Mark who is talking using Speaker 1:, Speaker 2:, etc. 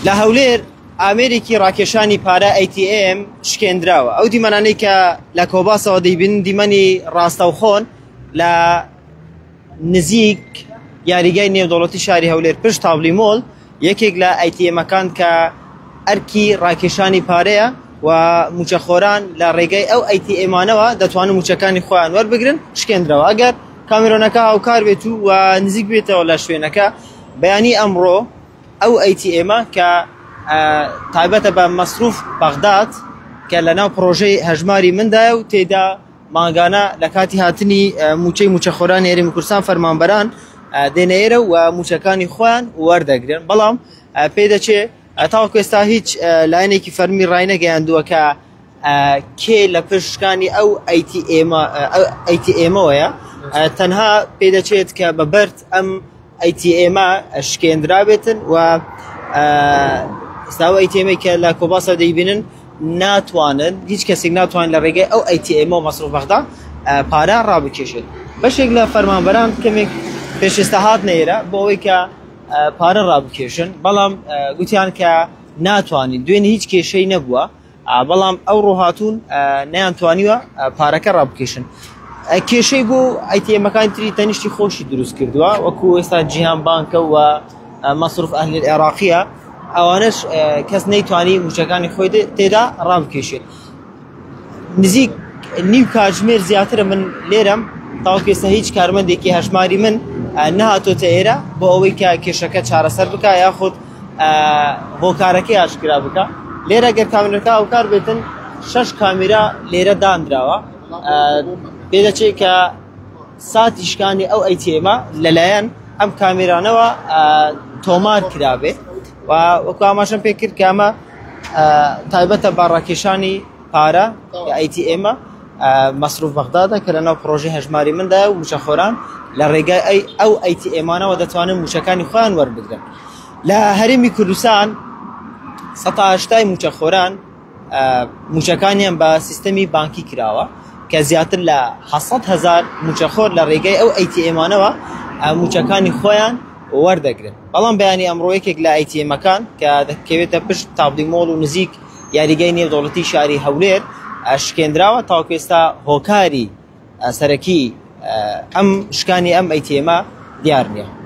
Speaker 1: لە هەولێر ئامێرێکی ڕاکێشانی پارە ATM شکێنراوە. ئەو دیمەنانەی کە لە کۆباسەوە دەیبین دیمەنی ڕاستەوخۆن لە نزیک یاریگای نێودەوڵەتی شاری هەولێر پشت تابلی مۆڵ یەکێک لە ATMەکان کە ئەرکی ڕاکێشانی پارەیە و موچەخۆران لە ڕێگەی ئەو ATMانەوە دەتوانن موچەکانی خۆیان وەربگرن شکێنراوە. ئەگەر کامێرۆنەکە هاوکار بێت و نزیک بێتەوە لە شوێنەکە بەیانی ئەمڕۆ ئەو ATMە کە تایبەتە بە مەسروف بەغداد کە لەناو پرۆژەی هەژماری مندایە و تێدا ماگانە لە کاتی هاتنی موچەی موچەخۆرانی هەرێمی کوردستان فەرمانبەران دێنە ئێرە و موچەکانی خۆیان وەردەگرن. بەڵام پێی دەچێت تاوەکو ئێستا هیچ لایەنێکی فەرمی ڕای نەگەیاندووە کە کێ لە پشتکانی ئەو ATMەوەیە. تەنها پێی دەچێت کە بەبەرد ئەم ATMە شکێنرابێتن و ئێستا ئەو ATMی کە لە کۆباسە دەیبینن ناتوانن هیچ کەسێک ناتوانن لە ڕێگەی ئەو ATMە و مەسروف بەغداد پارە ڕابکێشێت. بەشێک لە فەرمانبەران کەمێک پێشێستا هاتنە ئێرە بۆ ئەوەی کە پارە ڕابکێشن، بەڵام گوتیان کە ناتوانین، دوێنێ هیچ کێشەی نەبووە، بەڵام ئەو ڕۆهاتوون نەیانتوانیوە پارەکە ڕابکێشن. کێشەی بۆ ATMەکانی تری تەنیشتی خۆشی دروست کردووە، وەکو ئێستا جیهان بانکە و مەسروف ئەهلی عێراقیە، ئەوانش کەس نەیتوانی موچەکانی خۆی تێدا ڕابکێشێت. نزیک نیو کاتژمێر زیاترە من لێرەم، تاوەکو ئێستا هیچ کارمەندێکی هەژماری من نەهاتۆتە ئێرە بۆ ئەوەی کە کێشەکە چارەسەر بکە یاخود هۆکارەکەی ئاشکرا بکە. لێرە گەر کامێرەکە هاوکار بێتن 6 کامێرا لێرە دانراوە. پێ دەچێت کە ساتی شکانی ئەو ATMە لەلایەن ئەم کامێرانەوە تۆمار کرابێ و وەکو ئاماژەم پێ کرد کە ئەمە تایبەتە بە ڕاکێشانی پارە ATMە مەسروف بەغدادە کە لەناو پرۆژەی هەژماری مندایە و موچەخۆران لە ڕێگای ئەو ATMانەوە دەتوانن موچەکانی خۆیان وەربگرن. لە هەرێمی کوردستان 180 موچەخۆران موچەکانیان بە سیستەمی بانکی کراوە کە زیاتر لە 700,000 موچەخۆر لە ڕێگای ئەو ATMانەوە موچەکانی خۆیان وەردەگرن. بەڵام بەیانی ئەمڕۆ یەکێک لە ATMەکان کە دەکەوێتە پشت تابلی مۆڵ و نزیک یاریگای نێودەوڵەتی شاری هەولێر شکێنراوە. تاوەکو ئێستا هۆکاری سەرەکی ئەم شکانی ئەم ATMە دیار نییە.